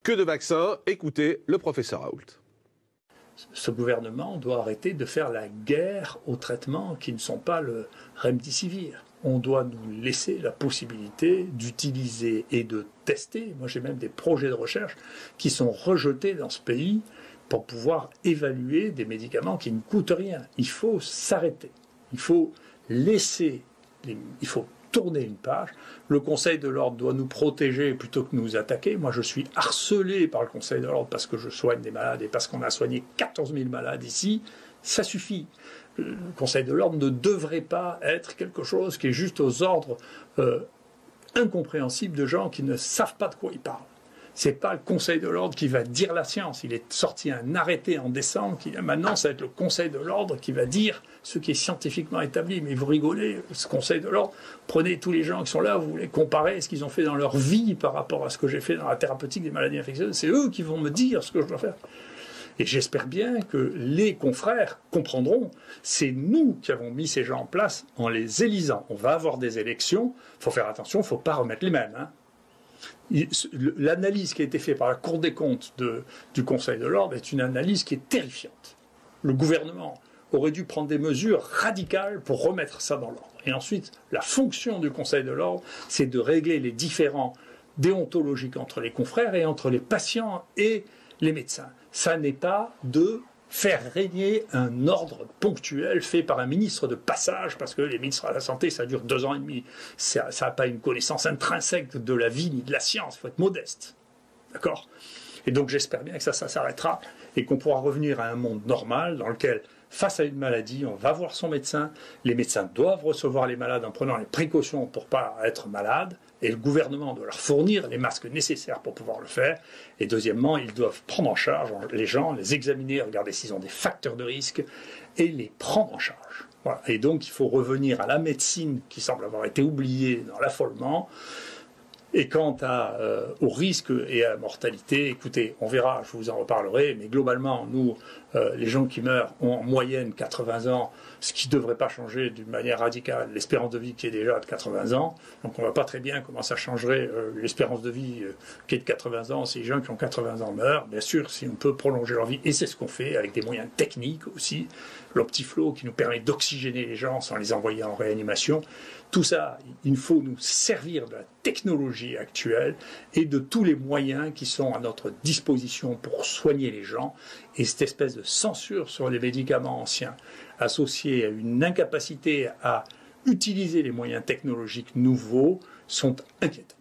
Que de vaccins? Écoutez le professeur Raoult. Ce gouvernement doit arrêter de faire la guerre aux traitements qui ne sont pas le remdesivir. On doit nous laisser la possibilité d'utiliser et de tester. Moi, j'ai même des projets de recherche qui sont rejetés dans ce pays pour pouvoir évaluer des médicaments qui ne coûtent rien. Il faut s'arrêter. Il faut laisser, il faut tourner une page. Le Conseil de l'ordre doit nous protéger plutôt que nous attaquer. Moi, je suis harcelé par le Conseil de l'ordre parce que je soigne des malades et parce qu'on a soigné 14 000 malades ici. Ça suffit. Le Conseil de l'ordre ne devrait pas être quelque chose qui est juste aux ordres incompréhensibles de gens qui ne savent pas de quoi ils parlent. C'est pas le Conseil de l'ordre qui va dire la science. Il est sorti un arrêté en décembre qui maintenant ça va être le Conseil de l'ordre qui va dire ce qui est scientifiquement établi. Mais vous rigolez, ce Conseil de l'ordre, prenez tous les gens qui sont là, vous les comparez ce qu'ils ont fait dans leur vie par rapport à ce que j'ai fait dans la thérapeutique des maladies infectieuses. C'est eux qui vont me dire ce que je dois faire. Et j'espère bien que les confrères comprendront, c'est nous qui avons mis ces gens en place en les élisant. On va avoir des élections, il faut faire attention, il ne faut pas remettre les mêmes. L'analyse qui a été faite par la Cour des comptes du Conseil de l'ordre est une analyse qui est terrifiante. Le gouvernement aurait dû prendre des mesures radicales pour remettre ça dans l'ordre. Et ensuite, la fonction du Conseil de l'ordre, c'est de régler les différends déontologiques entre les confrères et entre les patients et les médecins. Ça n'est pas de faire régner un ordre ponctuel fait par un ministre de passage, parce que les ministres de la Santé, ça dure 2 ans et demi. Ça n'a pas une connaissance intrinsèque de la vie ni de la science, il faut être modeste. D'accord ? Et donc j'espère bien que ça s'arrêtera et qu'on pourra revenir à un monde normal dans lequel, face à une maladie, on va voir son médecin, les médecins doivent recevoir les malades en prenant les précautions pour ne pas être malades, et le gouvernement doit leur fournir les masques nécessaires pour pouvoir le faire. Et deuxièmement, ils doivent prendre en charge les gens, les examiner, regarder s'ils ont des facteurs de risque, et les prendre en charge. Voilà. Et donc il faut revenir à la médecine qui semble avoir été oubliée dans l'affolement. Et quant au risque et à la mortalité, écoutez, on verra, je vous en reparlerai, mais globalement, nous, les gens qui meurent ont en moyenne 80 ans, ce qui ne devrait pas changer d'une manière radicale l'espérance de vie qui est déjà de 80 ans. Donc on ne voit pas très bien comment ça changerait l'espérance de vie qui est de 80 ans si les gens qui ont 80 ans meurent. Bien sûr, si on peut prolonger leur vie, et c'est ce qu'on fait avec des moyens techniques aussi, l'Optiflow qui nous permet d'oxygéner les gens sans les envoyer en réanimation. Tout ça, il faut nous servir de la technologie actuelle et de tous les moyens qui sont à notre disposition pour soigner les gens. Et cette espèce de censure sur les médicaments anciens, associée à une incapacité à utiliser les moyens technologiques nouveaux, sont inquiétants.